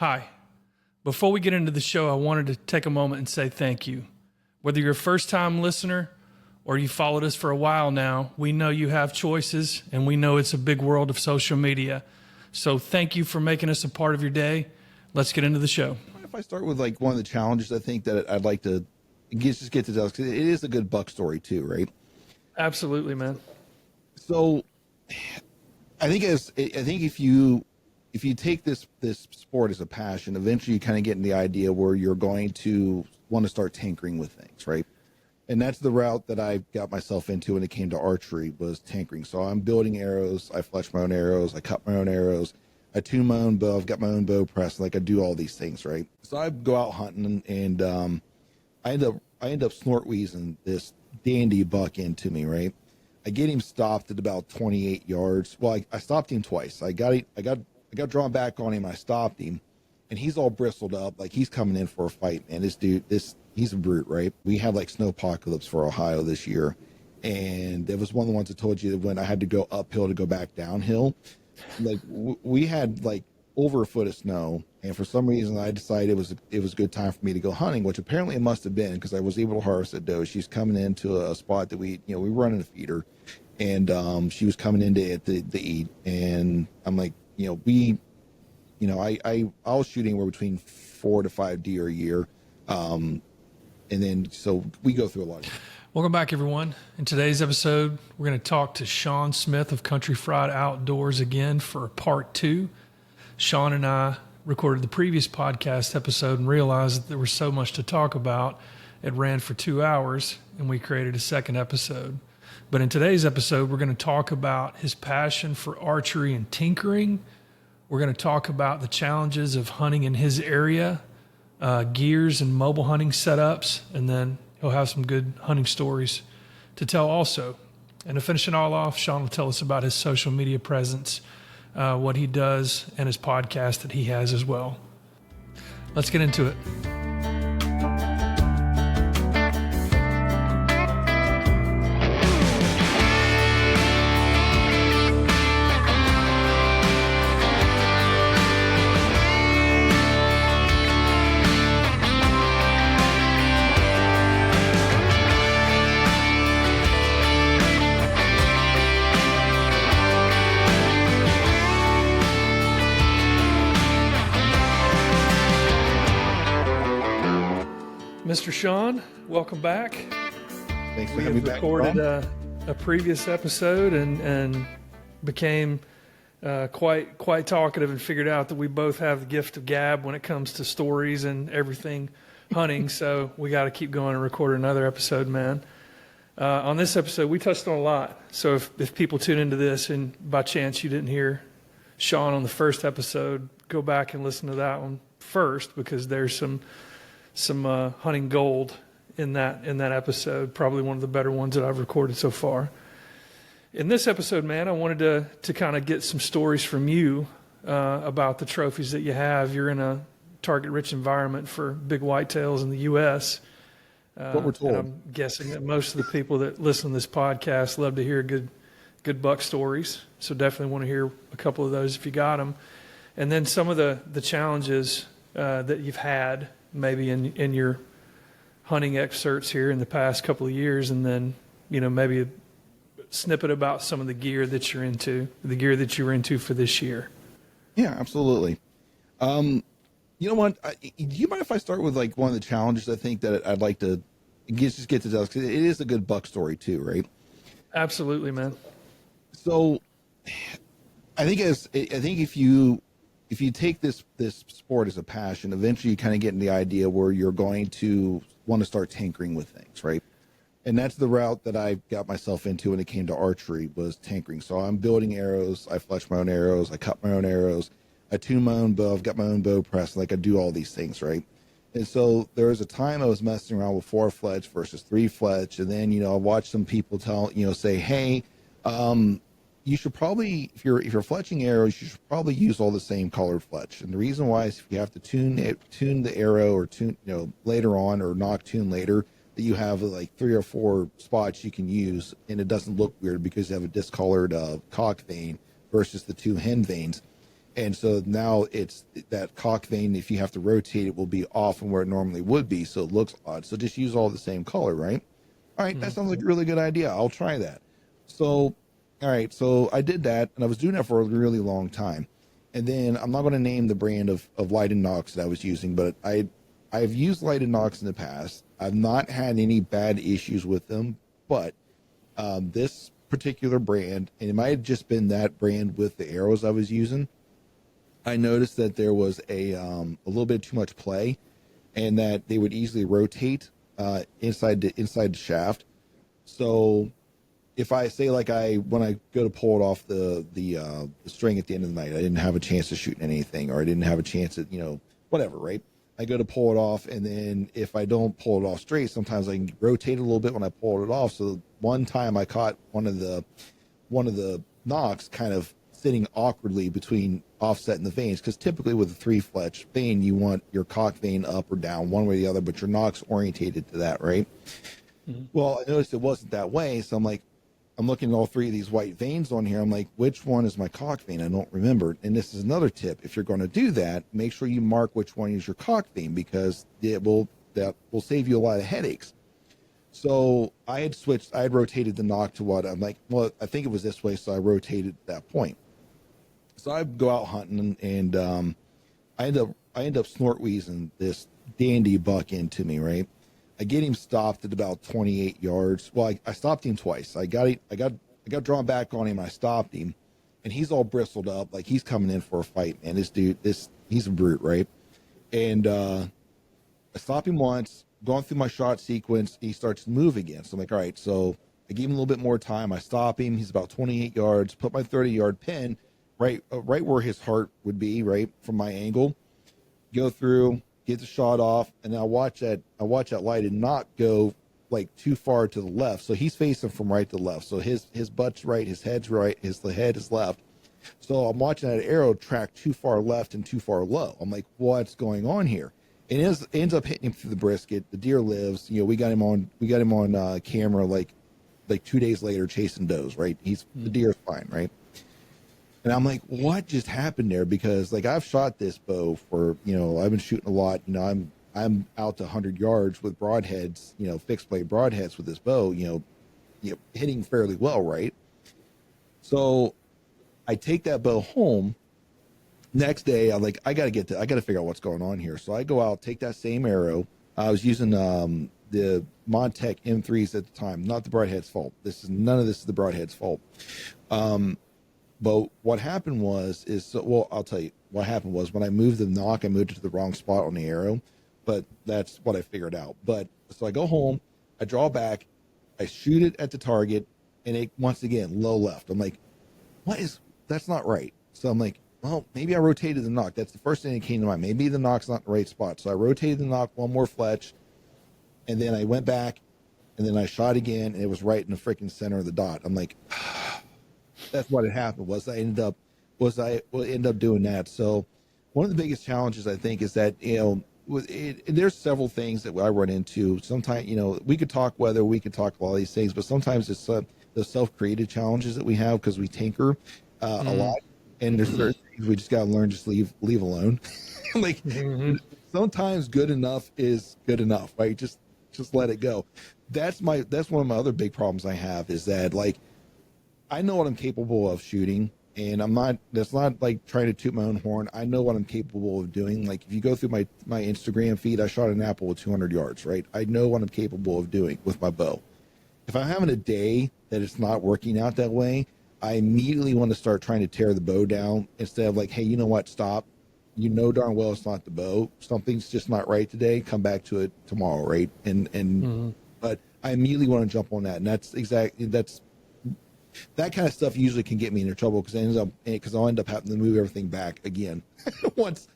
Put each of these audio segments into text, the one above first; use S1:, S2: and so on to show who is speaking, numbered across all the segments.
S1: Hi. Before we get into the show, I wanted to take a moment and say thank you. Whether you're a first-time listener or you followed us for a while now, we know you have choices, and we know it's a big world of social media. So thank you for making us a part of your day. Let's get into the show.
S2: If I start with like one of the challenges, I think that I'd like to get to tell, because it is a good buck story too, right?
S1: Absolutely, man.
S2: So I think if you take this sport as a passion, eventually you kind of get in the idea where you're going to want to start tinkering with things, right? And that's the route that I got myself into when it came to archery, was tinkering. So I'm building arrows, I fletch my own arrows, I cut my own arrows, I tune my own bow, I've got my own bow press, like I do all these things, right? So I go out hunting, and I end up snort wheezing this dandy buck into me, right? I get him stopped at about 28 yards. Well, I stopped him twice. I got drawn back on him. I stopped him, and he's all bristled up, like he's coming in for a fight, man. This dude, he's a brute, right? We had like snow apocalypse for Ohio this year, and it was one of the ones I told you that when I had to go uphill to go back downhill, like we had like over a foot of snow, and for some reason I decided it was a good time for me to go hunting, which apparently it must have been, because I was able to harvest a doe. She's coming into a spot that we were running a feeder, and she was coming in to eat, and I'm like, I was shooting anywhere between 4 to 5 deer a year, and then so we go through a lot.
S1: Welcome back, everyone. In today's episode, we're going to talk to Sean Smith of Country Fried Outdoors again for part 2. Sean and I recorded the previous podcast episode and realized that there was so much to talk about. It ran for 2 hours, and we created a second episode. But in today's episode, we're going to talk about his passion for archery and tinkering. We're going to talk about the challenges of hunting in his area, gears and mobile hunting setups, and then he'll have some good hunting stories to tell also. And to finish it all off, Sean will tell us about his social media presence, what he does, and his podcast that he has as well. Let's get into it. Mr. Sean, welcome back.
S2: Thanks for having me back.
S1: We recorded a previous episode and became quite talkative, and figured out that we both have the gift of gab when it comes to stories and everything hunting. So we got to keep going and record another episode, man. On this episode, we touched on a lot. So if people tune into this and by chance you didn't hear Sean on the first episode, go back and listen to that one first, because there's some hunting gold in that episode, probably one of the better ones that I've recorded so far. In this episode, man, I wanted to kind of get some stories from you about the trophies that you have. You're in a target-rich environment for big whitetails in the U.S.
S2: What we're told.
S1: And I'm guessing that most of the people that listen to this podcast love to hear good buck stories. So definitely want to hear a couple of those if you got them. And then some of the challenges that you've had maybe in your hunting excerpts here in the past couple of years, and then, maybe a snippet about some of the gear that you're into, the gear that you were into for this year.
S2: Yeah, absolutely. You know what? Do you mind if I start with like one of the challenges, I think that I'd like to get to tell, because it is a good buck story too, right?
S1: Absolutely, man.
S2: So I think if you take this sport as a passion, eventually you kind of get in the idea where you're going to want to start tinkering with things, right? And that's the route that I got myself into when it came to archery, was tinkering. So I'm building arrows, I fletch my own arrows, I cut my own arrows, I tune my own bow, I've got my own bow press, like I do all these things, right? And so there was a time I was messing around with 4 fletch versus 3 fletch, and then I watched some people say, hey, you should probably, if you're fletching arrows, you should probably use all the same colored fletch. And the reason why is if you have to tune the arrow, or tune later on, or knock tune later, that you have like 3 or 4 spots you can use, and it doesn't look weird because you have a discolored cock vein versus the 2 hen veins. And so now it's that cock vein, if you have to rotate it, will be off from where it normally would be. So it looks odd. So just use all the same color, right? All right. That sounds like a really good idea. I'll try that. So, all right. So I did that, and I was doing that for a really long time. And then I'm not going to name the brand of lighted knocks that I was using, but I've used lighted knocks in the past. I've not had any bad issues with them, but this particular brand, and it might have just been that brand with the arrows I was using, I noticed that there was a little bit too much play, and that they would easily rotate inside the shaft. So if I say like when I go to pull it off the string at the end of the night, I didn't have a chance of shooting anything, or I didn't have a chance at whatever, right? I go to pull it off, and then if I don't pull it off straight, sometimes I can rotate a little bit when I pull it off. So one time I caught one of the knocks kind of sitting awkwardly between offsetting the veins, because typically with a 3-fletch vein, you want your cock vein up or down one way or the other, but your knock's orientated to that, right? Mm-hmm. Well, I noticed it wasn't that way, so I'm looking at all 3 of these white veins on here. I'm like, which one is my cock vein? I don't remember. And this is another tip: if you're going to do that, make sure you mark which one is your cock vein, because that will save you a lot of headaches. So I had rotated the knock to what I'm like, well, I think it was this way, so I rotated at that point. So I go out hunting, and I end up snort wheezing this dandy buck into me, right? I get him stopped at about 28 yards. Well, I stopped him twice. I got drawn back on him. I stopped him, and he's all bristled up, like he's coming in for a fight, man. This dude, he's a brute, right? And I stop him once, going through my shot sequence, he starts to move again. So I'm like, all right. So I give him a little bit more time. I stop him. He's about 28 yards. Put my 30-yard pin right where his heart would be, right from my angle. Go through, get the shot off, and I watch that light and not go like too far to the left. So he's facing from right to left. So his butt's right, his head's right, the head is left. So I'm watching that arrow track too far left and too far low. I'm like, what's going on here? And it ends up hitting him through the brisket. The deer lives. We got him on camera like 2 days later chasing does. Right, the deer's fine. Right. And I'm like, what just happened there? Because like I've shot this bow for, I've been shooting a lot. I'm out to 100 yards with broadheads, fixed blade broadheads with this bow, hitting fairly well, right? So I take that bow home. Next day, I got to figure out what's going on here. So I go out, take that same arrow. I was using the Montech M3s at the time, not the broadhead's fault. None of this is the broadhead's fault. But what happened was, I'll tell you what happened was when I moved the knock, I moved it to the wrong spot on the arrow, but that's what I figured out. But so I go home, I draw back, I shoot it at the target, and it, once again, low left. I'm like, that's not right. So I'm like, well, maybe I rotated the knock. That's the first thing that came to mind. Maybe the knock's not in the right spot. So I rotated the knock one more fletch, and then I went back, and then I shot again, and it was right in the freaking center of the dot. I'm like, that's what had happened was I ended up doing that. So one of the biggest challenges I think is that, there's several things that I run into. Sometimes, we could talk weather, we could talk all these things, but sometimes it's the self-created challenges that we have because we tinker a lot. And there's certain things we just got to learn, just leave alone. Like sometimes good enough is good enough, right? Just let it go. That's one of my other big problems I have is that like, I know what I'm capable of shooting, and that's not like trying to toot my own horn. I know what I'm capable of doing. Like if you go through my Instagram feed, I shot an apple with 200 yards, right? I know what I'm capable of doing with my bow. If I'm having a day that it's not working out that way, I immediately want to start trying to tear the bow down instead of like, hey, you know what? Stop. You know darn well it's not the bow. Something's just not right today. Come back to it tomorrow, right? But I immediately want to jump on that, and that kind of stuff usually can get me into trouble because I'll end up having to move everything back again once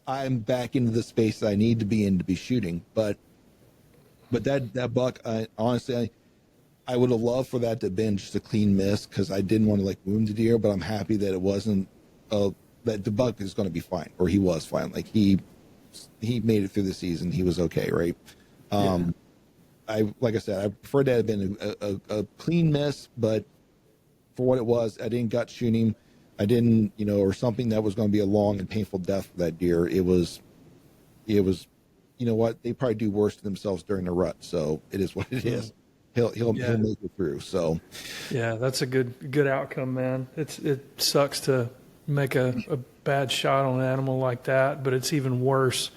S2: I'm back into the space that I need to be in to be shooting. But that buck, honestly, I would have loved for that to have been just a clean miss because I didn't want to like wound the deer, but I'm happy that it wasn't. That the buck is going to be fine, or he was fine. Like he made it through the season. He was okay, right? Like I said, I prefer that had been a clean miss, but for what it was, I didn't gut shoot him. I didn't, or something that was going to be a long and painful death for that deer. It was, you know what? They probably do worse to themselves during the rut. So it is what it is. He'll
S1: Yeah.
S2: make it through. So
S1: Yeah, that's a good outcome, man. It sucks to make a bad shot on an animal like that, but it's even worse,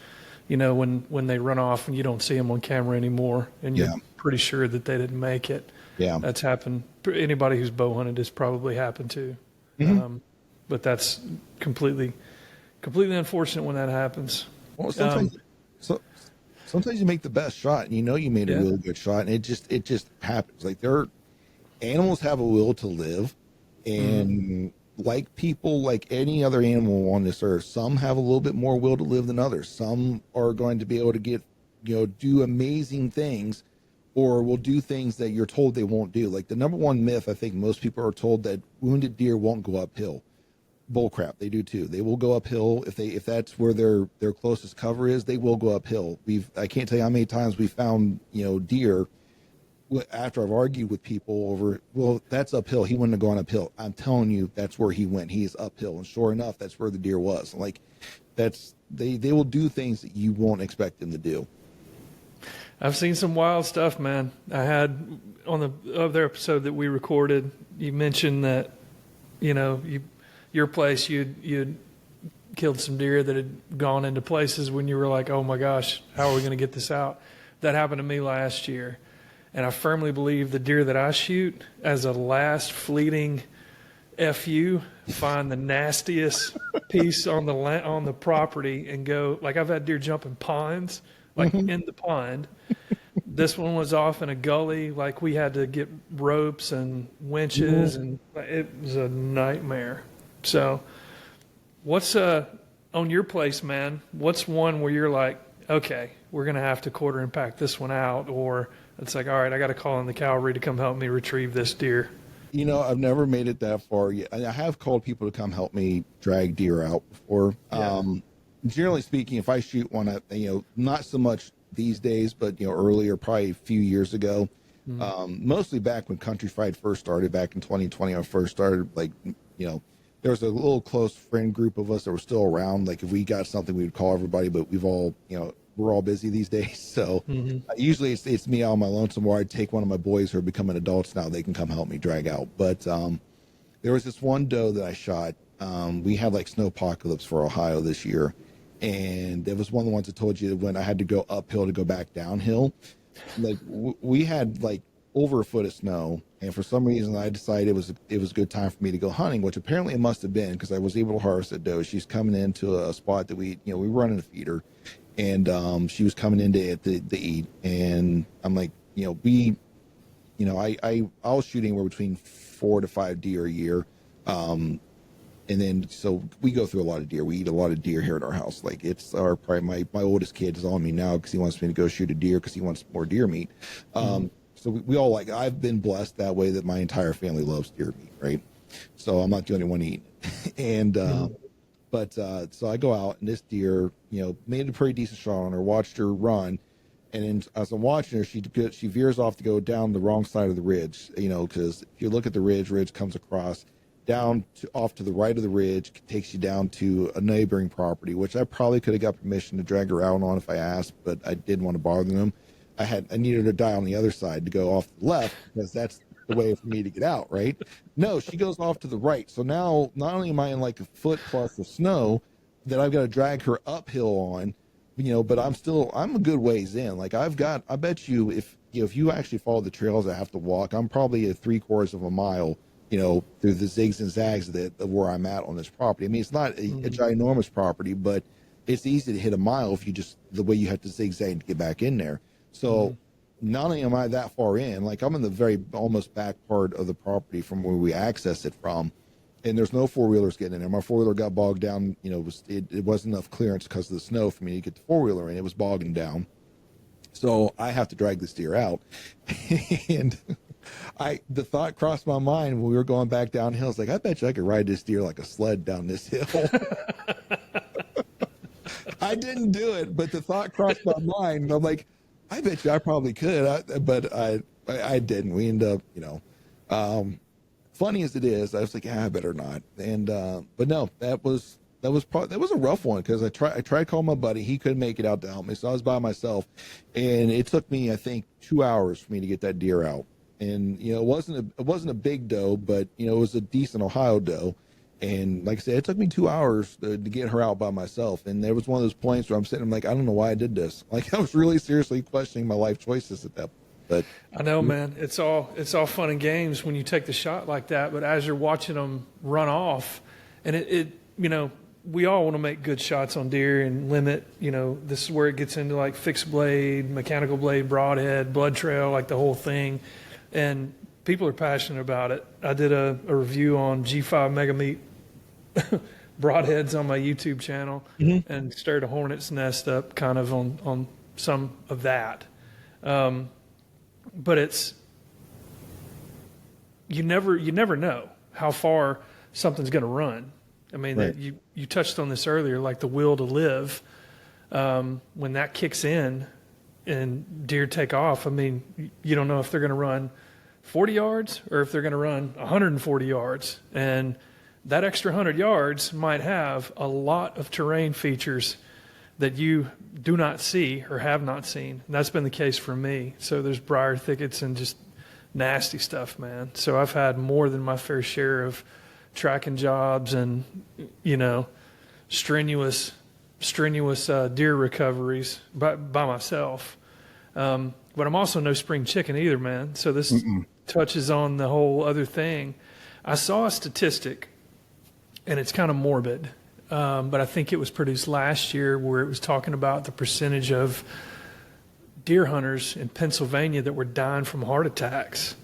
S1: when they run off and you don't see them on camera anymore, and you're
S2: yeah,
S1: pretty sure that they didn't make it.
S2: yeah.
S1: That's happened. Anybody who's bow hunted has probably happened to. But that's completely unfortunate when that happens.
S2: Well, sometimes you make the best shot, and you made a
S1: Yeah.
S2: really good shot, and it just happens. Like animals have a will to live, and like people, like any other animal on this earth, some have a little bit more will to live than others. Some are going to be able to get, do amazing things, or will do things that you're told they won't do. Like the number one myth, I think most people are told that wounded deer won't go uphill. Bullcrap, they do too. They will go uphill if that's where their closest cover is. They will go uphill. I can't tell you how many times we found deer after I've argued with people over, well, that's uphill. He wouldn't have gone uphill. I'm telling you, that's where he went. He's uphill, and sure enough, that's where the deer was. Like they will do things that you won't expect them to do.
S1: I've seen some wild stuff, man. I had on the other episode that we recorded, you mentioned that, your place, you'd killed some deer that had gone into places when you were like, oh my gosh, how are we going to get this out? That happened to me last year. And I firmly believe the deer that I shoot, as a last fleeting FU, find the nastiest piece on the property and go, like I've had deer jump in ponds, like in the pond. This one was off in a gully, like we had to get ropes and winches, and it was a nightmare. So what's on your place, man? What's one where you're like, okay, we're going to have to quarter impact this one out, or it's like, all right, I got to call in the cavalry to come help me retrieve this deer?
S2: I've never made it that far yet. I have called people to come help me drag deer out before.
S1: Yeah.
S2: Generally speaking, if I shoot one, not so much these days, but earlier, probably a few years ago, mostly back when Country first started, back in 2020, I first started, there was a little close friend group of us that were still around. Like if we got something, we would call everybody, but we're all busy these days. So usually it's me out on my lonesome, or I'd take one of my boys who are becoming adults now. They can come help me drag out. But there was this one doe that I shot. We had like snow apocalypse for Ohio this year. And it was one of the ones I told you that when I had to go uphill to go back downhill, like we had like over a foot of snow. And for some reason I decided it was a good time for me to go hunting, which apparently it must have been, because I was able to harvest a doe. She's coming into a spot that we were running a feeder, and she was coming in to eat. And I'm like, I was shooting anywhere between 4 to 5 deer a year. And then, so we go through a lot of deer. We eat a lot of deer here at our house. Like it's probably my oldest kid is on me now because he wants me to go shoot a deer because he wants more deer meat. So we all I've been blessed that way that my entire family loves deer meat, right? So I'm not the only one eating it. And, but so I go out, and this deer, made a pretty decent shot on her, watched her run. And then as I'm watching her, she veers off to go down the wrong side of the ridge, because if you look at the ridge comes across off to the right of the ridge, takes you down to a neighboring property, which I probably could have got permission to drag her out on if I asked, but I didn't want to bother them. I needed her to die on the other side to go off to the left, because that's the way for me to get out, right? No, she goes off to the right. So now not only am I in like a foot plus of snow that I've got to drag her uphill on, but I'm a good ways in. Like I bet you if you actually follow the trails I have to walk, I'm probably at 3/4 of a mile through the zigs and zags of where I'm at on this property. I mean, it's not a ginormous property, but it's easy to hit a mile if you the way you have to zigzag to get back in there. So not only am I that far in, like I'm in the very almost back part of the property from where we access it from, and there's no four-wheelers getting in there. My four-wheeler got bogged down, it wasn't enough clearance because of the snow for me to get the four-wheeler in. It was bogging down. So I have to drag this deer out. And the thought crossed my mind when we were going back downhill. It's like, I bet you I could ride this deer like a sled down this hill. I didn't do it, but the thought crossed my mind. And I'm like, I bet you I probably could, but I didn't. We ended up, funny as it is, I was like, I better not. And but no, that was a rough one, because I tried calling my buddy. He couldn't make it out to help me, so I was by myself, and it took me, I think, 2 hours for me to get that deer out. And it wasn't a big doe, but it was a decent Ohio doe. And like I said, it took me 2 hours to get her out by myself. And there was one of those points where I'm sitting, I'm like, I don't know why I did this. Like, I was really seriously questioning my life choices at that point. But
S1: I know, man, it's all fun and games when you take the shot like that. But as you're watching them run off, and it we all want to make good shots on deer and limit, this is where it gets into like fixed blade, mechanical blade, broadhead, blood trail, like the whole thing. And people are passionate about it. I did a review on G5 Mega Meat broadheads on my YouTube channel, and stirred a hornet's nest up kind of on some of that. But it's, you never know how far something's going to run. I mean,
S2: right.
S1: you touched on this earlier, like the will to live. When that kicks in and deer take off, I mean, you don't know if they're going to run 40 yards or if they're going to run 140 yards. And that extra 100 yards might have a lot of terrain features that you do not see or have not seen. And that's been the case for me. So there's briar thickets and just nasty stuff, man. So I've had more than my fair share of tracking jobs and, strenuous deer recoveries by myself. But I'm also no spring chicken either, man. So this touches on the whole other thing. I saw a statistic, and it's kind of morbid, but I think it was produced last year, where it was talking about the percentage of deer hunters in Pennsylvania that were dying from heart attacks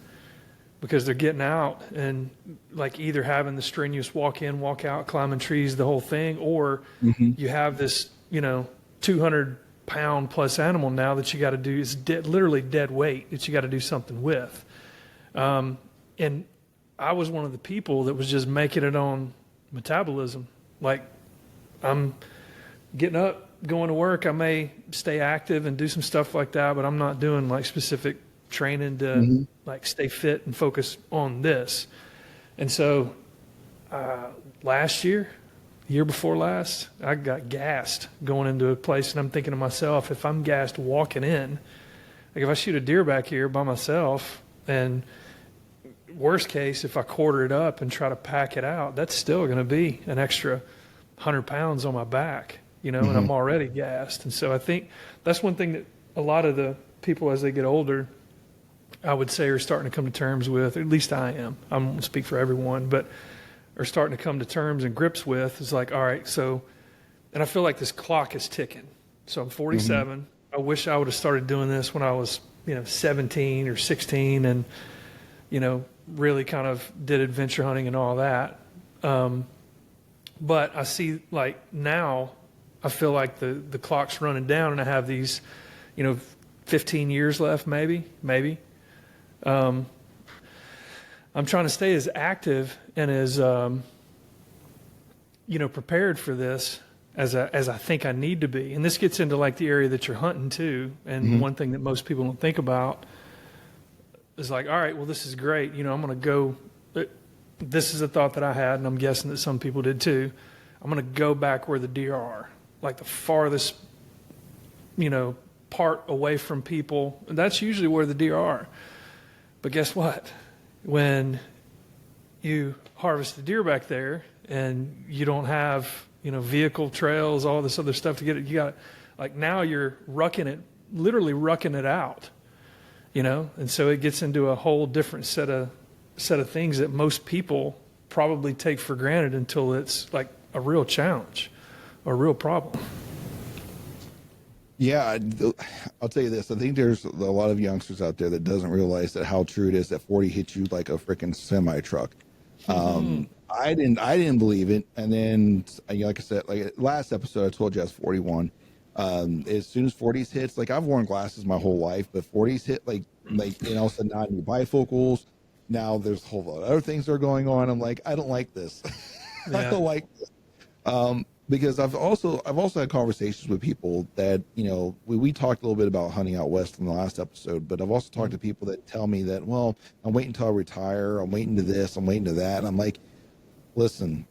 S1: because they're getting out and like either having the strenuous walk in, walk out, climbing trees, the whole thing, or you have this, 200-pound plus animal now that you got to do, is literally dead weight that you got to do something with. And I was one of the people that was just making it on metabolism. Like, I'm getting up, going to work. I may stay active and do some stuff like that, but I'm not doing like specific training to like stay fit and focus on this. And so last year, year before last, I got gassed going into a place, and I'm thinking to myself, if I'm gassed walking in, like if I shoot a deer back here by myself, and worst case, if I quarter it up and try to pack it out, that's still going to be an extra 100 pounds on my back, and I'm already gassed. And so I think that's one thing that a lot of the people, as they get older, I would say are starting to come to terms with, or at least I am. I won't speak for everyone, but are starting to come to terms and grips with, is like, all right, so, and I feel like this clock is ticking. So I'm 47. I wish I would have started doing this when I was, 17 or 16 and, really kind of did adventure hunting and all that. But I see, like, now I feel like the clock's running down, and I have these, 15 years left, maybe. I'm trying to stay as active and as, prepared for this as I think I need to be. And this gets into like the area that you're hunting too. And one thing that most people don't think about is like, all right, well, this is great. I'm going to go, this is a thought that I had, and I'm guessing that some people did too. I'm going to go back where the deer are, like the farthest, part away from people. And that's usually where the deer are. But guess what? When you harvest the deer back there and you don't have, vehicle trails, all this other stuff to get it, you got, like, now you're literally rucking it out, and so it gets into a whole different set of things that most people probably take for granted until it's like a real challenge or a real problem.
S2: Yeah, I'll tell you this. I think there's a lot of youngsters out there that doesn't realize that how true it is that 40 hits you like a freaking semi truck. I didn't believe it, and then like I said, like last episode, I told you I was 41. As soon as 40s hits, like I've worn glasses my whole life, but 40s hit, like all of a sudden now I need bifocals. Now there's a whole lot of other things that are going on. I'm like, I don't like this.
S1: Yeah.
S2: I don't like this. because I've also had conversations with people that, you know, we talked a little bit about hunting out west in the last episode, but I've also talked to people that tell me that, well, I'm waiting until I retire, I'm waiting to this, I'm waiting to that. And I'm like, listen,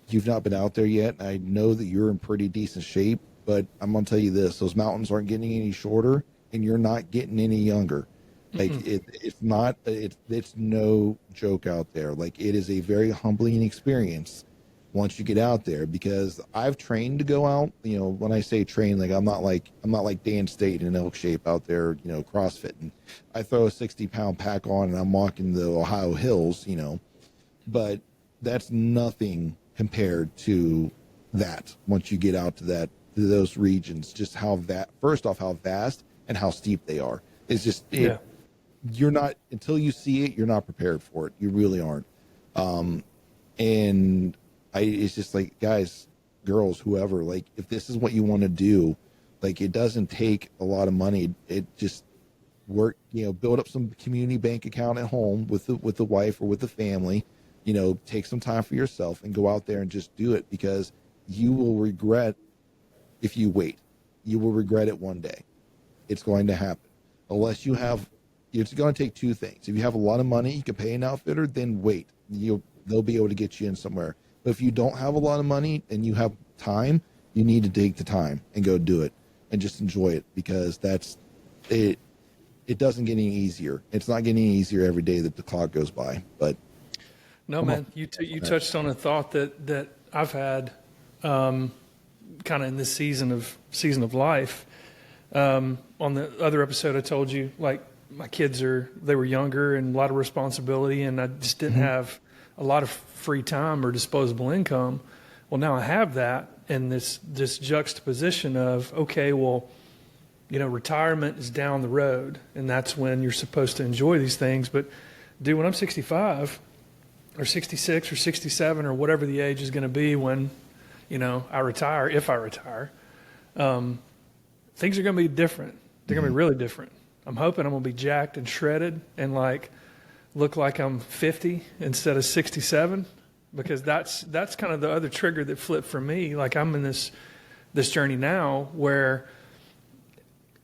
S2: you've not been out there yet. I know that you're in pretty decent shape, but I'm gonna tell you this: those mountains aren't getting any shorter, and you're not getting any younger. Like it's no joke out there. Like, it is a very humbling experience once you get out there, because I've trained to go out. You know, when I say train, like I'm not like Dan State in elk shape out there, you know, CrossFitting. I throw a 60-pound pack on and I'm walking the Ohio hills, you know, but that's nothing compared to that. Once you get out to those regions, just how first off, how vast and how steep they are. It's just, you're not, until you see it, you're not prepared for it. You really aren't. And it's just like, guys, girls, whoever, like, if this is what you want to do, like, it doesn't take a lot of money. It just work, you know, build up some community bank account at home with the wife or with the family, you know, take some time for yourself and go out there and just do it, because you will regret if you wait. You will regret it one day. It's going to happen. Unless you have, it's going to take two things. If you have a lot of money, you can pay an outfitter, then wait. They'll be able to get you in somewhere. But if you don't have a lot of money and you have time, you need to take the time and go do it and just enjoy it, because that's it. It doesn't get any easier. It's not getting any easier every day that the clock goes by. But
S1: no, man, you touched on a thought that I've had, kind of in this season of life. On the other episode, I told you, like, my kids they were younger and a lot of responsibility, and I just didn't have a lot of free time or disposable income. Well, now I have that, and this juxtaposition of, okay, well, you know, retirement is down the road, and that's when you're supposed to enjoy these things. But dude, when I'm 65 or 66 or 67 or whatever the age is going to be when, you know, I retire, if I retire, things are going to be different. They're going to be really different. I'm hoping I'm going to be jacked and shredded and like look like I'm 50 instead of 67, because that's kind of the other trigger that flipped for me. Like, I'm in this journey now where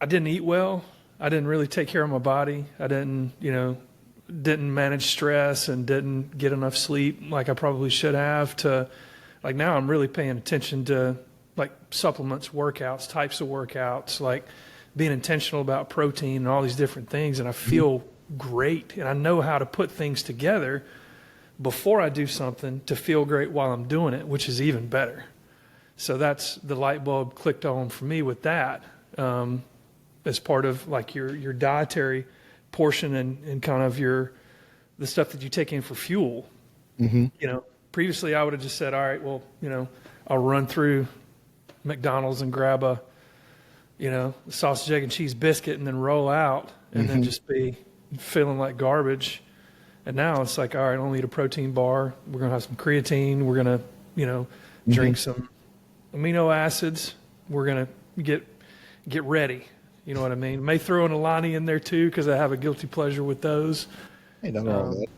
S1: I didn't eat well. I didn't really take care of my body. I didn't manage stress and didn't get enough sleep like I probably should have. To like, now I'm really paying attention to like supplements, workouts, types of workouts, like being intentional about protein and all these different things. And I feel great. And I know how to put things together before I do something to feel great while I'm doing it, which is even better. So that's the light bulb clicked on for me with that, as part of like your dietary portion and kind of the stuff that you take in for fuel. You know, previously I would have just said, all right, well, you know, I'll run through McDonald's and grab a, you know, sausage, egg, and cheese biscuit and then roll out and then just be feeling like garbage. And now it's like, all right, I'll eat a protein bar. We're going to have some creatine. We're going to, you know, drink some amino acids. We're going to get ready. You know what I mean? May throw an Alani in there too, because I have a guilty pleasure with those.
S2: Hey, nothing wrong with that.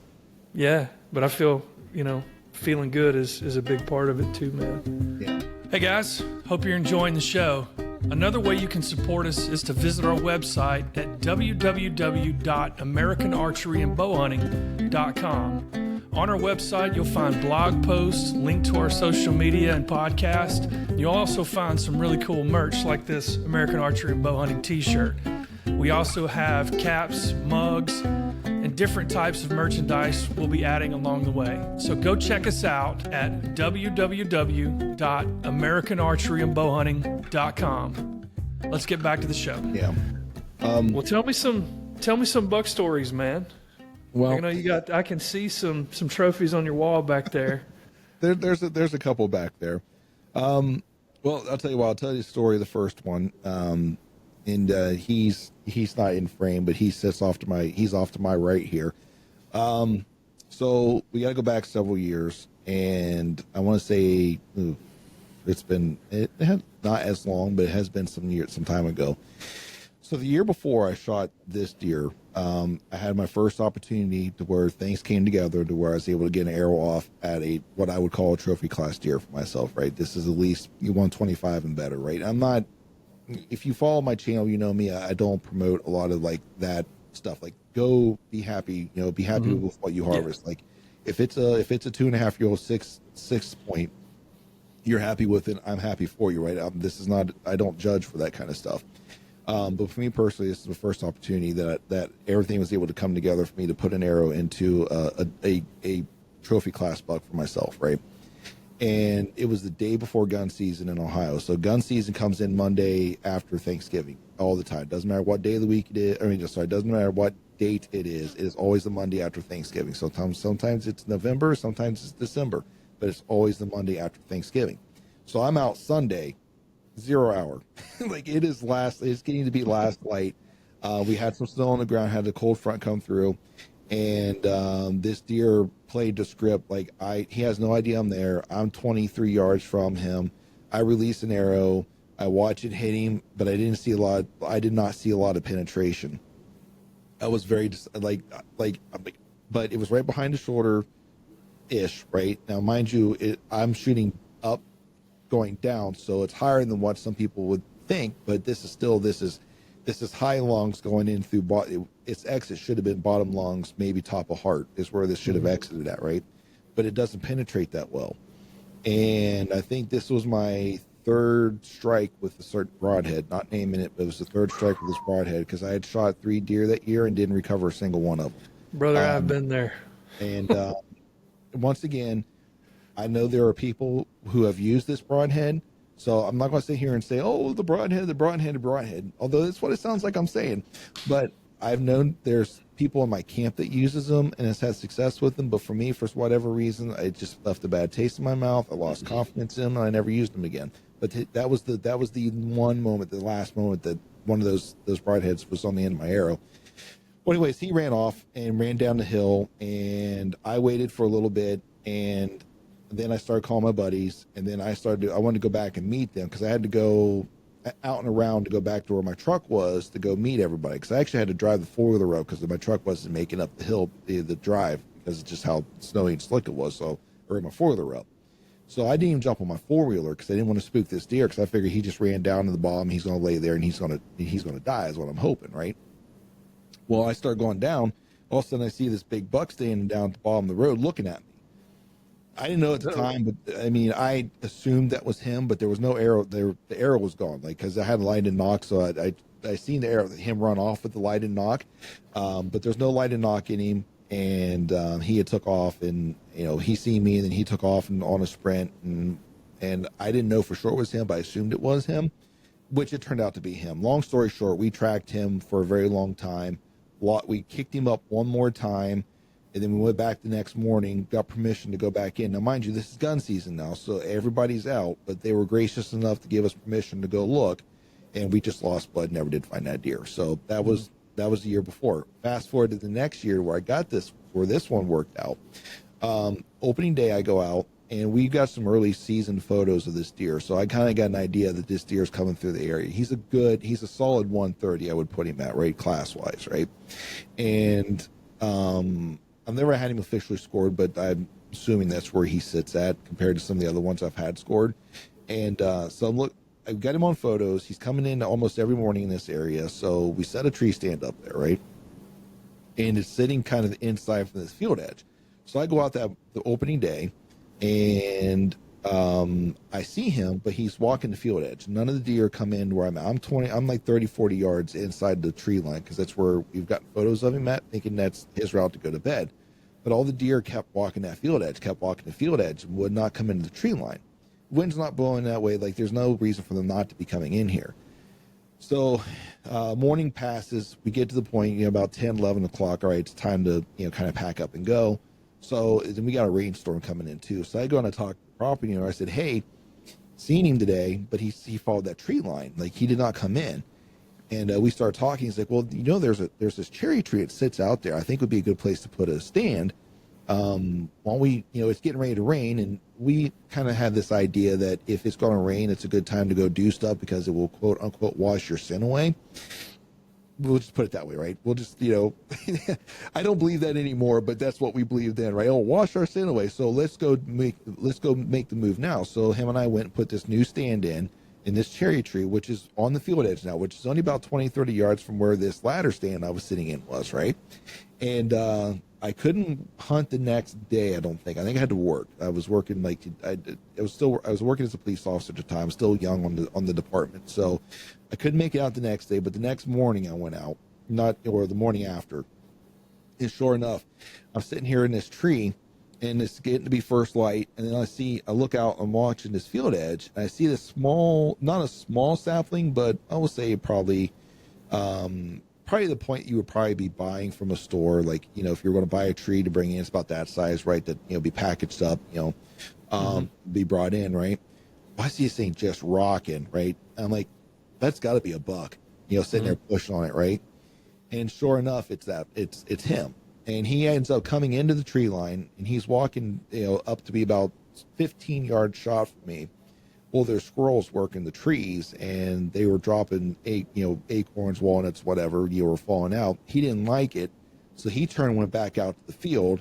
S1: Yeah, but I feel, you know, feeling good is a big part of it too, man.
S2: Yeah.
S1: Hey guys, hope you're enjoying the show. Another way you can support us is to visit our website at www.americanarcheryandbowhunting.com. On our website, you'll find blog posts, link to our social media and podcast. You'll also find some really cool merch like this American Archery and Bowhunting t-shirt. We also have caps, mugs, and different types of merchandise we'll be adding along the way. So go check us out at www.americanarcheryandbowhunting.com. Let's get back to the show.
S2: Yeah.
S1: Well, tell me some buck stories, man.
S2: Well,
S1: I know I can see some trophies on your wall back there.
S2: there's a couple back there. Well, I'll tell you what. I'll tell you the story of the first one. And he's not in frame, but he sits off to my right here. So we got to go back several years, and I want to say it had not as long, but it has been some time ago. So the year before I shot this deer, I had my first opportunity to where things came together to where I was able to get an arrow off at a what I would call a trophy class deer for myself. Right, this is at least 125 and better. Right, I'm not. If you follow my channel, you know me. I don't promote a lot of like that stuff. Like, go be happy. Be happy with what you harvest. Yeah. Like, if it's a 2.5-year-old six point, you're happy with it. I'm happy for you, right? This is not. I don't judge for that kind of stuff. But for me personally, this is the first opportunity that everything was able to come together for me to put an arrow into a trophy class buck for myself, right? And it was the day before gun season in Ohio. So gun season comes in Monday after Thanksgiving all the time. Doesn't matter what day of the week it is. Doesn't matter what date it is. It is always the Monday after Thanksgiving. Sometimes it's November, sometimes it's December, but it's always the Monday after Thanksgiving. So I'm out Sunday, 0 hour. Like, it's getting to be last light. We had some snow on the ground, had a cold front come through, and this deer played the script. Like, he has no idea I'm there. I'm 23 yards from him. I release an arrow. I watch it hit him, but I did not see a lot of penetration. I was very but it was right behind the shoulder ish, right? Now, mind you, I'm shooting up going down, so it's higher than what some people would think, but this is high lungs going in through its exit should have been bottom lungs, maybe top of heart is where this should have exited at, right? But it doesn't penetrate that well. And I think this was my third strike with the certain broadhead, not naming it, but it was the third strike with this broadhead, because I had shot 3 deer that year and didn't recover a single one of them.
S1: Brother, I've been there.
S2: And once again, I know there are people who have used this broadhead, so I'm not going to sit here and say, oh, the broadhead, although that's what it sounds like I'm saying. But I've known there's people in my camp that uses them and has had success with them. But for me, for whatever reason, it just left a bad taste in my mouth. I lost confidence in them, and I never used them again. But that was the one moment, the last moment that one of those broadheads was on the end of my arrow. Well, anyways, he ran off and ran down the hill, and I waited for a little bit, and then I started calling my buddies, and then I wanted to go back and meet them, because I had to go out and around to go back to where my truck was to go meet everybody, because I actually had to drive the 4-wheeler road because my truck wasn't making up the hill, the drive, because it's just how snowy and slick it was. So, or my 4-wheeler road. So I didn't even jump on my 4-wheeler because I didn't want to spook this deer, because I figured he just ran down to the bottom, he's going to lay there and he's going to die is what I'm hoping, right? Well, I start going down. All of a sudden I see this big buck standing down at the bottom of the road looking at me. I didn't know at the time, but I mean, I assumed that was him, but there was no arrow there. The arrow was gone, like, because I had a light and knock. So I seen the arrow, him run off with the light and knock. But there's no light and knock in him. And he had took off, and, he seen me, and then he took off and on a sprint, and I didn't know for sure it was him, but I assumed it was him, which it turned out to be him. Long story short, we tracked him for a very long time. We kicked him up one more time, and then we went back the next morning, got permission to go back in. Now, mind you, this is gun season now, so everybody's out, but they were gracious enough to give us permission to go look, and we just lost blood, never did find that deer. So that was the year before. Fast forward to the next year where I got this, where this one worked out. Opening day, I go out, and we got some early season photos of this deer, so I kind of got an idea that this deer is coming through the area. He's a solid 130, I would put him at, right, class-wise, right? And I've never had him officially scored, but I'm assuming that's where he sits at compared to some of the other ones I've had scored. And so I've got him on photos. He's coming in almost every morning in this area. So we set a tree stand up there, right? And it's sitting kind of inside from this field edge. So I go out the opening day, and I see him, but he's walking the field edge. None of the deer come in where I'm at. I'm like 30, 40 yards inside the tree line, because that's where we've got photos of him at, thinking that's his route to go to bed. But all the deer kept walking the field edge, would not come into the tree line. Wind's not blowing that way. Like, there's no reason for them not to be coming in here. So morning passes. We get to the point, about 10, 11 o'clock. All right, it's time to, kind of pack up and go. So then we got a rainstorm coming in too. So I go and I talk to the property owner. I said, hey, seen him today, but he followed that tree line. Like, he did not come in. And we started talking. He's like, well, there's this cherry tree that sits out there. I think would be a good place to put a stand. While we, it's getting ready to rain, and we kind of had this idea that if it's going to rain, it's a good time to go do stuff because it will, quote unquote, wash your sin away. we'll just put it that way, right? We'll just, I don't believe that anymore, but that's what we believed then, right? Oh, wash our sin away. So let's go make the move now. So him and I went and put this new stand in this cherry tree, which is on the field edge now, which is only about 20, 30 yards from where this ladder stand I was sitting in was, right? And I couldn't hunt the next day. I don't think. I think I had to work. I was working I was working as a police officer at the time. Still young on the department, so I couldn't make it out the next day. But the next morning I went out, or the morning after. And sure enough, I'm sitting here in this tree, and it's getting to be first light, and then I look out, I'm watching this field edge, and I see this small, not a small sapling, but I will say probably the point you would probably be buying from a store, like, if you're going to buy a tree to bring in, it's about that size, right? That, be packaged up, be brought in, right? I see this thing just rocking, right? I'm like, that's got to be a buck, sitting there pushing on it, right? And sure enough, it's him. And he ends up coming into the tree line, and he's walking, up to be about 15 yards shot from me. Well, there's squirrels working the trees, and they were dropping acorns, walnuts, whatever, were falling out. He didn't like it, so he turned and went back out to the field.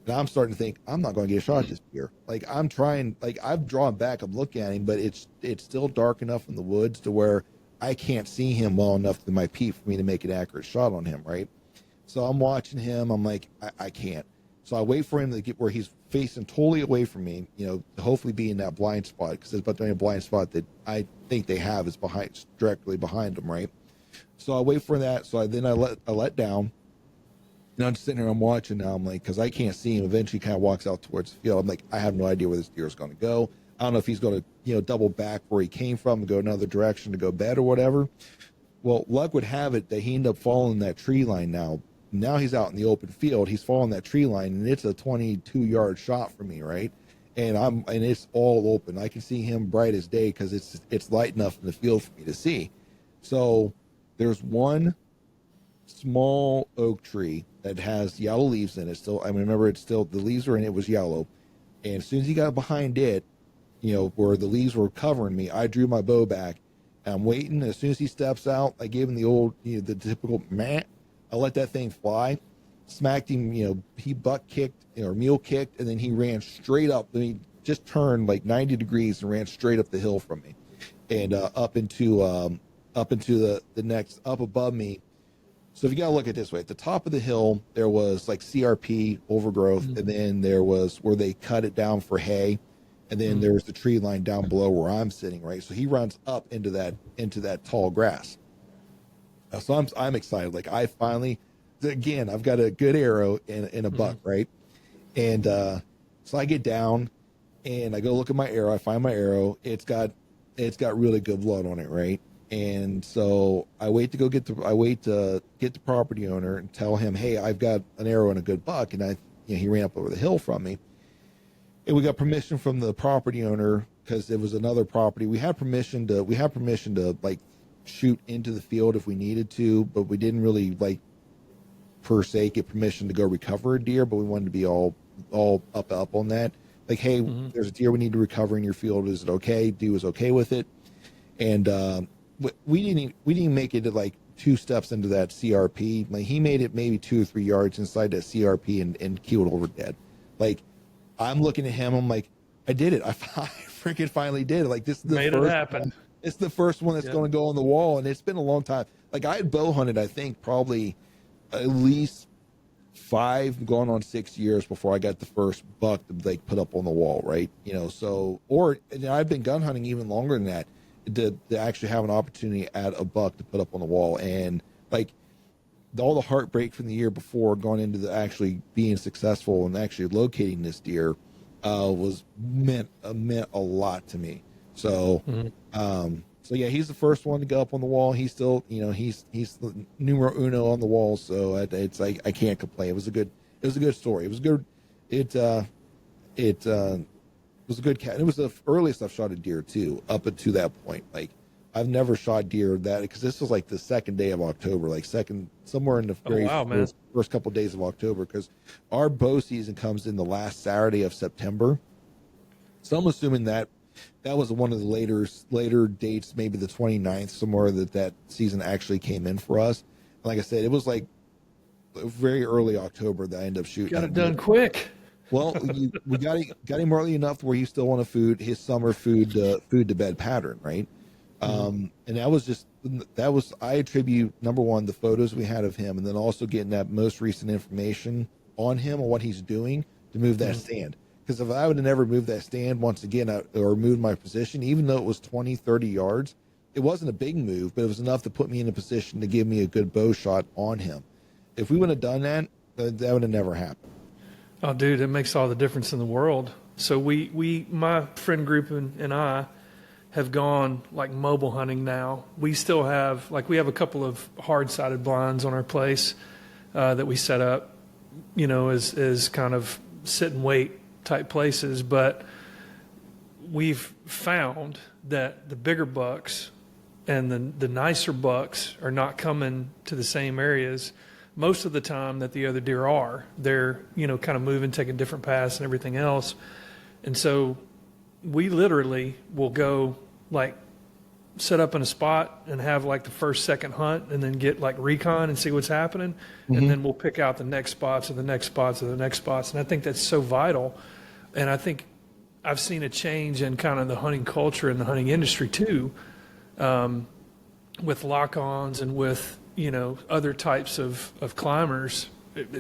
S2: And I'm starting to think, I'm not going to get a shot at this deer. Like, I'm trying, like, I've drawn back, I'm looking at him, but it's still dark enough in the woods to where I can't see him well enough to my peep for me to make an accurate shot on him, right? So I'm watching him. I'm like, I can't. So I wait for him to get where he's facing totally away from me, to hopefully be in that blind spot, because there's about the only blind spot that I think they have is directly behind him, right? So I wait for that. So I let down. And I'm just sitting there, I'm watching now. I'm like, because I can't see him. Eventually, he kind of walks out towards the field. I'm like, I have no idea where this deer is going to go. I don't know if he's going to, double back where he came from and go another direction to go bed or whatever. Well, luck would have it that he ended up following that tree line now. Now he's out in the open field. He's following that tree line, and it's a 22-yard shot for me, right? And it's all open. I can see him bright as day because it's light enough in the field for me to see. So there's one small oak tree that has yellow leaves in it. Still, I remember the leaves were in it, was yellow. And as soon as he got behind it, where the leaves were covering me, I drew my bow back. And I'm waiting. As soon as he steps out, I gave him the old, the typical meh. I let that thing fly, smacked him, he buck kicked or mule kicked, and then he ran straight up. I mean, just turned like 90 degrees and ran straight up the hill from me and up into the next, up above me. So if you got to look at it this way, at the top of the hill, there was like CRP overgrowth, and then there was where they cut it down for hay. And then there was the tree line down below where I'm sitting, right? So he runs up into that tall grass. So I'm excited. Like, I finally, again, I've got a good arrow and a buck, right? And so I get down and I go look at my arrow. I find my arrow. It's got really good blood on it, right? And so I wait to get the property owner and tell him, hey, I've got an arrow and a good buck, and he ran up over the hill from me. And we got permission from the property owner because it was another property. We had permission to like shoot into the field if we needed to, but we didn't really like per se get permission to go recover a deer, but we wanted to be all up on that. Like, hey, there's a deer we need to recover in your field. Is it okay? Dude was okay with it. And we didn't make it to like 2 steps into that CRP. Like, he made it maybe 2 or 3 yards inside that CRP and keeled over dead. Like, I'm looking at him. I'm like, I did it. I freaking finally did it. Like, this is the
S1: Made
S2: first
S1: it happen.
S2: one. It's the first one that's going to go on the wall, and it's been a long time. Like, I had bow hunted, I think, probably at least 5, going on 6 years before I got the first buck to like put up on the wall, right? So I've been gun hunting even longer than that to actually have an opportunity at a buck to put up on the wall, and like all the heartbreak from the year before going into the actually being successful and actually locating this deer meant a lot to me. So, so yeah, he's the first one to go up on the wall. He's still, he's the numero uno on the wall. So it's like, I can't complain. It was a good story. It was good. It was a good cat. It was the earliest I've shot a deer too, up until that point. Like, I've never shot deer because this was like the second day of October, somewhere in the first couple of days of October, because our bow season comes in the last Saturday of September. So I'm assuming that was one of the later dates, maybe the 29th, somewhere that season actually came in for us. Like I said, it was like very early October that I ended up shooting.
S1: Got it done quick.
S2: Well, we got him early enough where he still on his summer food to bed pattern, right? And I attribute, number one, the photos we had of him, and then also getting that most recent information on him and what he's doing to move that stand. Because if I would have never moved that stand once again, or moved my position, even though it was 20, 30 yards, it wasn't a big move, but it was enough to put me in a position to give me a good bow shot on him. If we would have done that, that would have never happened.
S1: Oh, dude, it makes all the difference in the world. So my friend group and I have gone like mobile hunting now. We still have, we have a couple of hard-sided blinds on our place that we set up, as kind of sit and wait type places. But we've found that the bigger bucks and the nicer bucks are not coming to the same areas most of the time that the other deer are. They're, kind of moving, taking different paths and everything else. And so we literally will go set up in a spot and have the first, second hunt, and then get recon and see what's happening. And then we'll pick out the next spots and the next spots and the next spots. And I think that's so vital. And I think I've seen a change in kind of the hunting culture and the hunting industry too, with lock-ons and with, other types of climbers.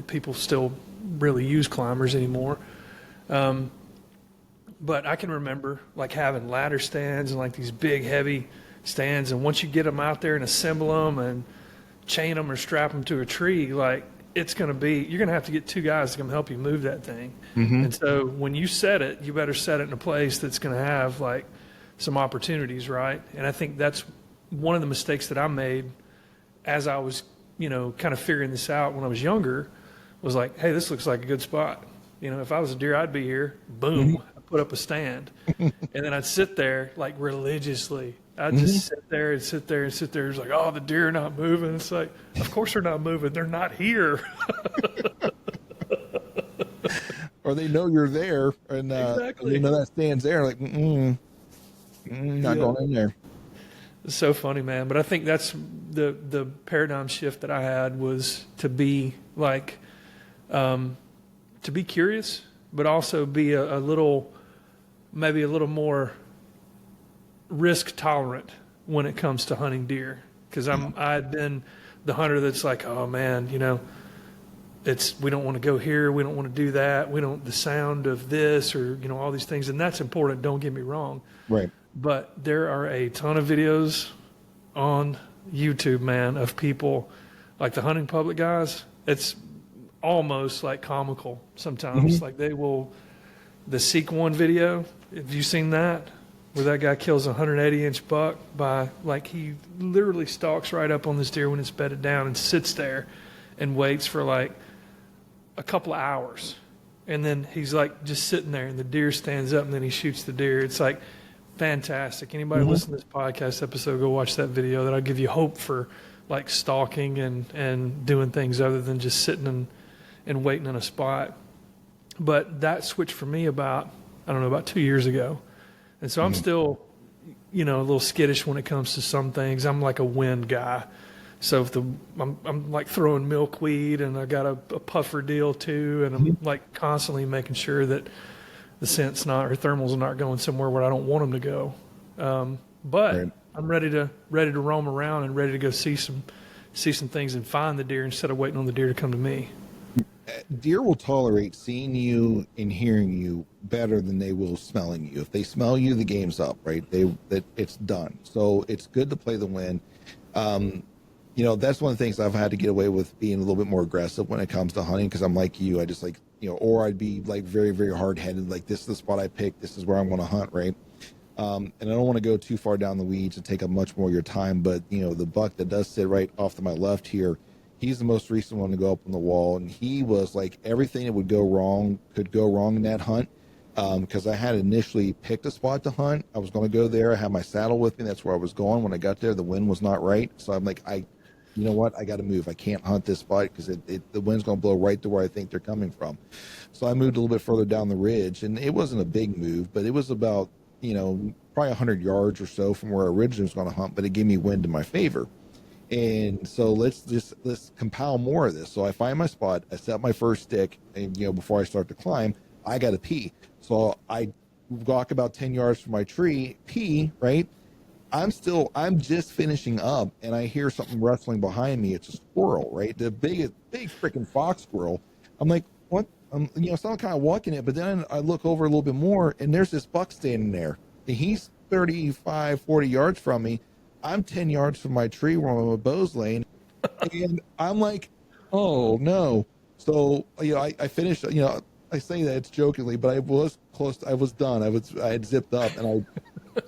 S1: People still really use climbers anymore. But I can remember having ladder stands and these big heavy stands. And once you get them out there and assemble them and chain them or strap them to a tree, you're going to have to get two guys to come help you move that thing. And so when you set it, you better set it in a place that's going to have some opportunities, right? And I think that's one of the mistakes that I made as I was, kind of figuring this out when I was younger, was hey, this looks like a good spot. If I was a deer, I'd be here. Boom. I put up a stand. And then I'd sit there religiously. I'd just sit there and sit there and sit there. It's oh, the deer are not moving. It's of course they're not moving. They're not here.
S2: Or they know you're there, and
S1: exactly.
S2: they know that stand's there. Not going in there.
S1: It's so funny, man. But I think that's the paradigm shift that I had, was to be to be curious, but also be maybe a little more risk tolerant when it comes to hunting deer. Because I'd been the hunter that's oh man, we don't want to go here, we don't want to do that, the sound of this, or all these things, and that's important. Don't get me wrong.
S2: Right.
S1: But there are a ton of videos on YouTube, man, of people the hunting public guys. It's almost comical sometimes. The Seek One video. Have you seen that? Where that guy kills a 180-inch buck by he literally stalks right up on this deer when it's bedded down and sits there and waits for a couple of hours, and then he's just sitting there, and the deer stands up, and then he shoots the deer. It's fantastic. Anybody listen to this podcast episode, go watch that video. That'll give you hope for stalking and doing things other than just sitting and waiting in a spot. But that switched for me about 2 years ago. And so I'm still, a little skittish when it comes to some things. I'm a wind guy. So if I'm throwing milkweed, and I got a puffer deal too, and I'm constantly making sure that the scent's or thermals are not going somewhere where I don't want them to go. But right. I'm ready to roam around and ready to go see some things and find the deer instead of waiting on the deer to come to me.
S2: Deer will tolerate seeing you and hearing you better than they will smelling you. If they smell you, the game's up, right? It's done. So it's good to play the wind. That's one of the things I've had to get away with, being a little bit more aggressive when it comes to hunting, because I'm like you. I just or I'd be very, very hard-headed. This is the spot I picked. This is where I'm going to hunt, right? And I don't want to go too far down the weeds and take up much more of your time. But, the buck that does sit right off to my left here, he's the most recent one to go up on the wall. And he was everything that would go wrong could go wrong in that hunt. Because I had initially picked a spot to hunt. I was going to go there. I had my saddle with me. That's where I was going. When I got there, the wind was not right. So I'm you know what? I got to move. I can't hunt this spot because the wind's going to blow right to where I think they're coming from. So I moved a little bit further down the ridge, and it wasn't a big move, but it was about, probably 100 yards or so from where I originally was going to hunt, but it gave me wind in my favor. And so let's compile more of this. So I find my spot, I set my first stick, and before I start to climb, I got to pee. So I walk about 10 yards from my tree, pee, right? I'm just finishing up, and I hear something rustling behind me. It's a squirrel, right? The big freaking fox squirrel. I'm like, what? So I'm kind of walking it, but then I look over a little bit more, and there's this buck standing there, and he's 35, 40 yards from me. I'm 10 yards from my tree where my bow's laying, and I'm like, oh no. So I finished. I say that it's jokingly, but I was close. I was done. I had zipped up, and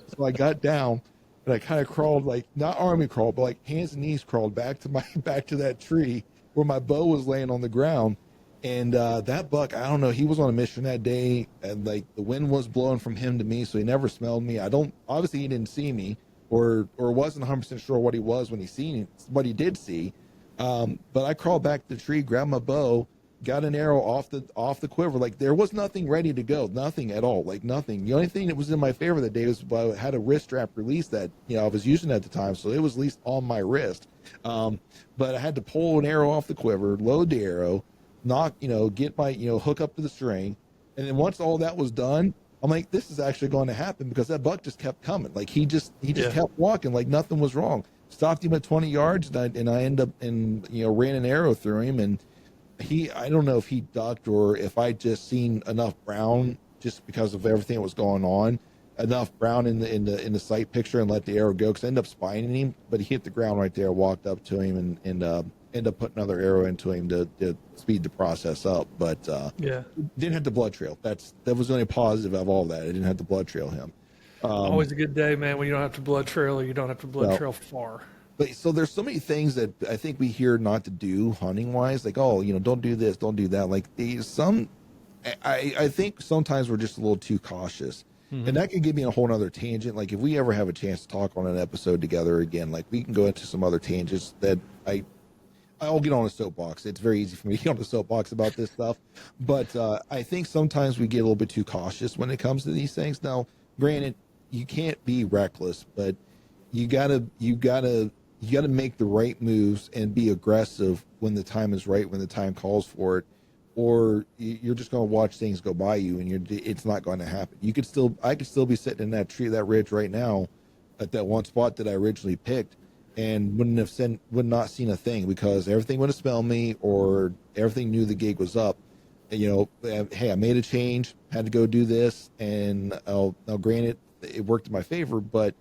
S2: so I got down, and I kind of crawled, like not army crawled, but like hands and knees crawled back to that tree where my bow was laying on the ground. And that buck, I don't know, he was on a mission that day, and like the wind was blowing from him to me, so he never smelled me. Obviously he didn't see me, or wasn't 100% sure what he was when he seen what he did see. But I crawled back to the tree, grabbed my bow, got an arrow off the quiver. Like there was nothing ready to go, nothing at all, like nothing. The only thing that was in my favor that day was I had a wrist strap release that I was using at the time, so it was at least on my wrist. But I had to pull an arrow off the quiver, load the arrow, get my hook up to the string, and then once all that was done, I'm like, this is actually going to happen, because that buck just kept coming. Like he just kept walking like nothing was wrong. Stopped him at 20 yards, and I end up ran an arrow through him, and I don't know if he ducked or if I just seen enough brown, just because of everything that was going on, enough brown in the sight picture, and let the arrow go, because I ended up spining him, but he hit the ground right there, walked up to him, and end up putting another arrow into him to speed the process up. But didn't have the blood trail. That was the only positive of all that. I didn't have to blood trail him.
S1: Always a good day, man, when you don't have to blood trail, or you don't have to blood trail far.
S2: But so there's so many things that I think we hear not to do hunting wise, like, oh, don't do this, don't do that. Like I think sometimes we're just a little too cautious. Mm-hmm. And that could give me a whole nother tangent. Like if we ever have a chance to talk on an episode together again, like we can go into some other tangents that I'll get on a soapbox. It's very easy for me to get on a soapbox about this stuff. But I think sometimes we get a little bit too cautious when it comes to these things. Now, granted, you can't be reckless, but you gotta make the right moves and be aggressive when the time is right, when the time calls for it, or you're just going to watch things go by you, and it's not going to happen. I could still be sitting in that tree, that ridge right now, at that one spot that I originally picked, and would not seen a thing, because everything would have smelled me, or everything knew the gig was up. And, hey, I made a change, had to go do this, and now granted, it worked in my favor, but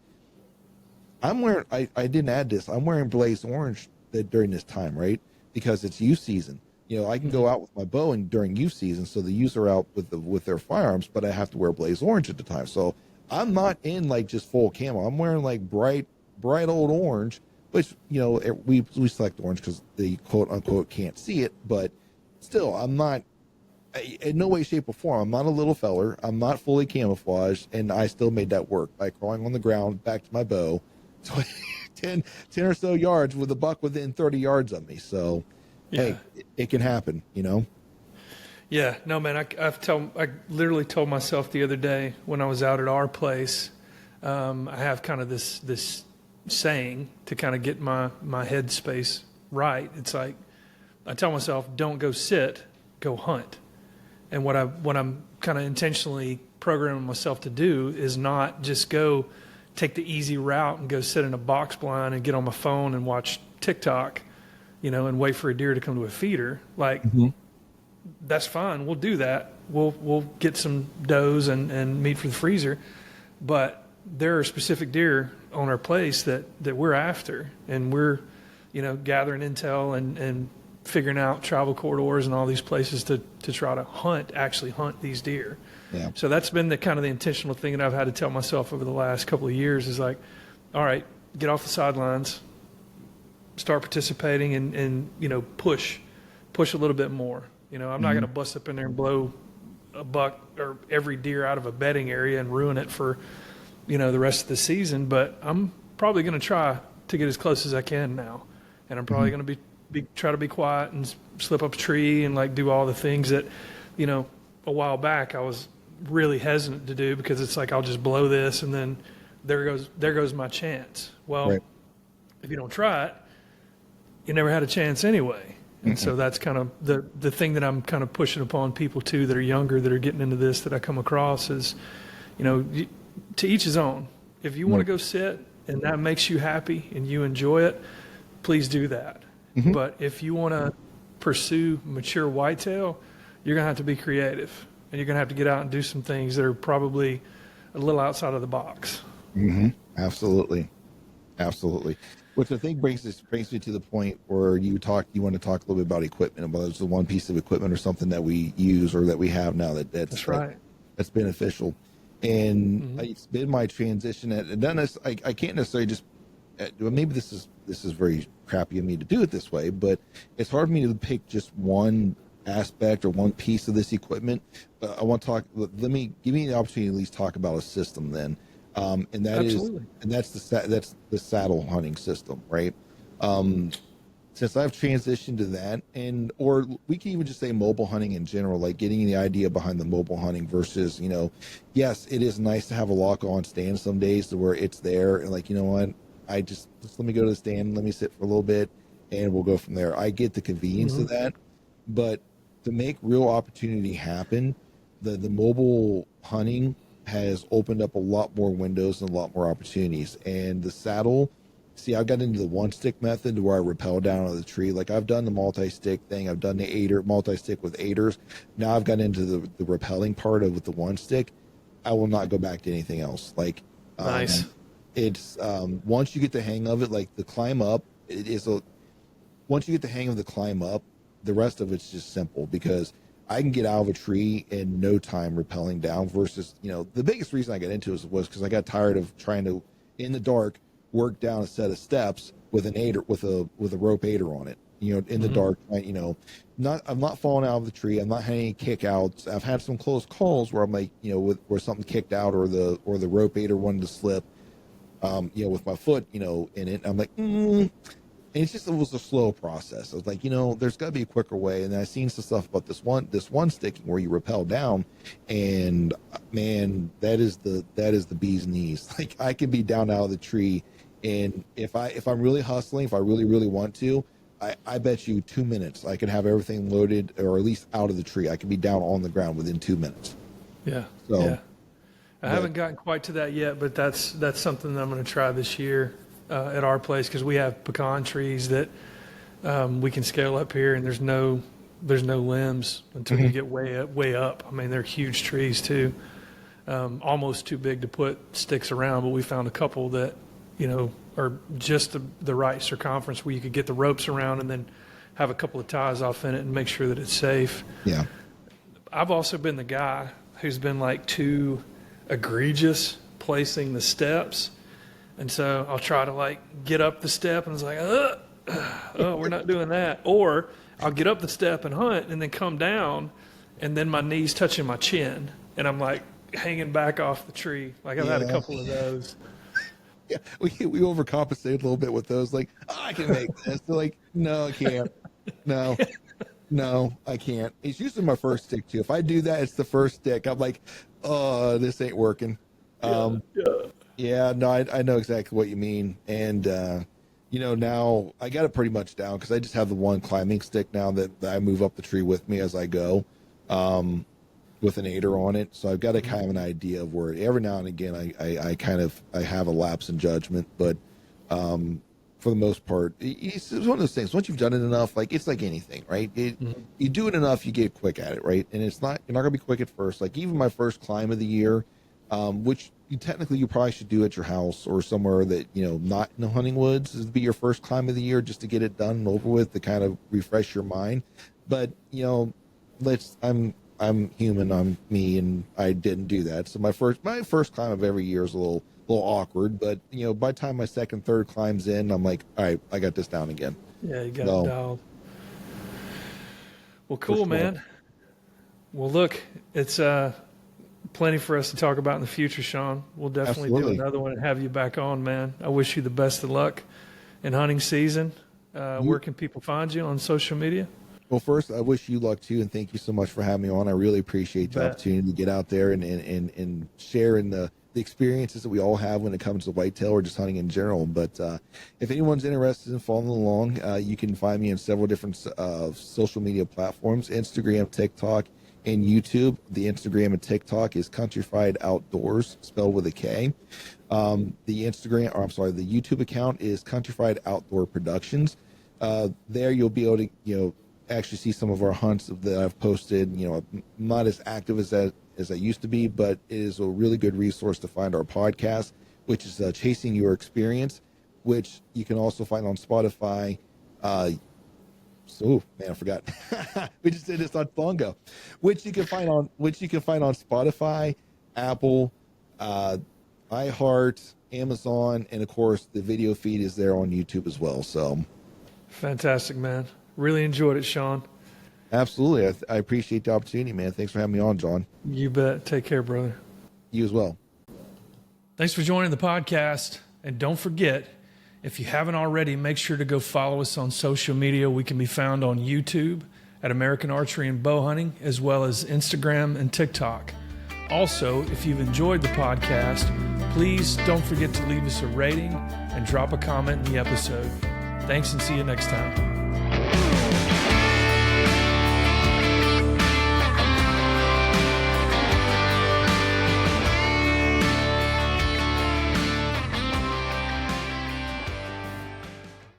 S2: I'm wearing, I didn't add this, I'm wearing blaze orange during this time, right? Because it's youth season. I can go out with my bow during youth season, so the youths are out with their firearms, but I have to wear blaze orange at the time. So I'm not in like just full camo. I'm wearing like bright old orange, which, we select orange because they quote unquote can't see it, but still, I'm not, in no way, shape, or form, I'm not a little feller. I'm not fully camouflaged, and I still made that work by crawling on the ground back to my bow, 10 or so yards with a buck within 30 yards of me. So, hey, it can happen,
S1: Yeah, no, man, I literally told myself the other day when I was out at our place, I have kind of this saying to kind of get my head space right. It's like, I tell myself, don't go sit, go hunt. And what I'm kind of intentionally programming myself to do is not just go take the easy route and go sit in a box blind and get on my phone and watch TikTok, and wait for a deer to come to a feeder. Like, that's fine. We'll do that. We'll get some does and meat for the freezer. But there are specific deer on our place that we're after, and we're, gathering intel and figuring out travel corridors and all these places to try to actually hunt these deer. Yeah. So that's been the kind of the intentional thing that I've had to tell myself over the last couple of years is like, all right, get off the sidelines, start participating, and push a little bit more. I'm not going to bust up in there and blow a buck or every deer out of a bedding area and ruin it for, the rest of the season. But I'm probably going to try to get as close as I can now. And I'm probably going to try to be quiet and slip up a tree and like do all the things that, a while back I was really hesitant to do, because it's like, I'll just blow this and then there goes my chance. Well, if you don't try it, you never had a chance anyway. And so that's kind of the thing that I'm kind of pushing upon people too that are younger, that are getting into this, that I come across is, to each his own. If you want to go sit and that makes you happy and you enjoy it, please do that. But if you want to pursue mature whitetail, you're going to have to be creative, and you're going to have to get out and do some things that are probably a little outside of the box.
S2: Absolutely. Absolutely. Which I think brings me to the point where you want to talk a little bit about equipment, about there's the one piece of equipment or something that we use or that we have now that's
S1: right.
S2: That's beneficial. And it's been my transition and then I can't necessarily just, maybe this is very crappy of me to do it this way, but it's hard for me to pick just one aspect or one piece of this equipment. I want to talk, give me the opportunity to at least talk about a system then. And that's the saddle hunting system, right? Since I've transitioned to that, or we can even just say mobile hunting in general, like getting the idea behind the mobile hunting versus, yes, it is nice to have a lock on stand some days to where it's there and like, what, I just let me go to the stand, let me sit for a little bit and we'll go from there. I get the convenience of that, but to make real opportunity happen, the mobile hunting has opened up a lot more windows and a lot more opportunities. And the saddle, see, I got into the one stick method where I rappel down out of the tree. Like I've done the multi-stick thing. I've done the multi-stick with aiders. Now I've got into the rappelling part of with the one stick. I will not go back to anything else. Like,
S1: Nice.
S2: It's, once you get the hang of it, like the climb up, once you get the hang of the climb up, the rest of it's just simple because I can get out of a tree in no time rappelling down versus, the biggest reason I got into it was because I got tired of trying to, in the dark, work down a set of steps with an aider, with a rope aider on it, in the dark, I'm not falling out of the tree. I'm not having any kick outs. I've had some close calls where I'm like, where something kicked out or the rope aider wanted to slip, with my foot, in it. I'm like, And it was a slow process. I was like, there's got to be a quicker way. And then I seen some stuff about this one sticking where you rappel down, and man, that is the bee's knees. Like I can be down out of the tree, and if I'm really hustling, if I really really want to, I bet you 2 minutes I could have everything loaded or at least out of the tree. I can be down on the ground within 2 minutes.
S1: Yeah.
S2: So,
S1: yeah. I haven't gotten quite to that yet, but that's something that I'm going to try this year. At our place, because we have pecan trees that we can scale up here, and there's no limbs until you get way up. I mean, they're huge trees too, almost too big to put sticks around. But we found a couple that are just the right circumference where you could get the ropes around and then have a couple of ties off in it and make sure that it's safe.
S2: Yeah.
S1: I've also been the guy who's been like too egregious placing the steps. And so I'll try to like get up the step and it's like, oh, we're not doing that. Or I'll get up the step and hunt and then come down and then my knees touching my chin and I'm like hanging back off the tree. Like I've had a couple of those.
S2: Yeah, we overcompensate a little bit with those. Like, I can make this. They're like, no, I can't. No, I can't. It's usually my first stick too. If I do that, it's the first stick. I'm like, oh, this ain't working. Yeah, no, I know exactly what you mean. And, now I got it pretty much down because I just have the one climbing stick now that I move up the tree with me as I go, with an aider on it. So I've got a kind of an idea of where every now and again I have a lapse in judgment. But for the most part, it's one of those things. Once you've done it enough, like it's like anything, right? You do it enough, you get quick at it, right? And you're not going to be quick at first. Like even my first climb of the year, which you probably should do at your house or somewhere that, not in the hunting woods, is to be your first climb of the year just to get it done and over with to kind of refresh your mind. But, I'm human, I'm me, and I didn't do that. So my first climb of every year is a little awkward, but by the time my second, third climbs in, I'm like, all right, I got this down again.
S1: Yeah, you got it dialed. Well, cool, man. Well, look, it's, plenty for us to talk about in the future, Sean. We'll definitely do another one and have you back on, man. I wish you the best of luck in hunting season. Where can people find you on social media?
S2: Well, first, I wish you luck too, and thank you so much for having me on. I really appreciate the opportunity to get out there and share in the experiences that we all have when it comes to whitetail or just hunting in general. But if anyone's interested in following along, you can find me in several different social media platforms: Instagram, TikTok, and YouTube. The Instagram and TikTok is Countryfied Outdoors, spelled with a K. The YouTube account is Countryfied Outdoor Productions. There you'll be able to, actually see some of our hunts that I've posted. I'm not as active as I used to be, but it is a really good resource to find our podcast, which is Chasing Your Experience, which you can also find on Spotify. I forgot. We just did this not long ago, which you can find on Spotify, Apple, iHeart, Amazon, and of course the video feed is there on YouTube as well. So
S1: fantastic, man. Really enjoyed it, Sean.
S2: Absolutely. I appreciate the opportunity, man. Thanks for having me on, John.
S1: You bet. Take care, brother.
S2: You as well.
S1: Thanks for joining the podcast. And don't forget, if you haven't already, make sure to go follow us on social media. We can be found on YouTube at American Archery and Bowhunting, as well as Instagram and TikTok. Also, if you've enjoyed the podcast, please don't forget to leave us a rating and drop a comment in the episode. Thanks, and see you next time.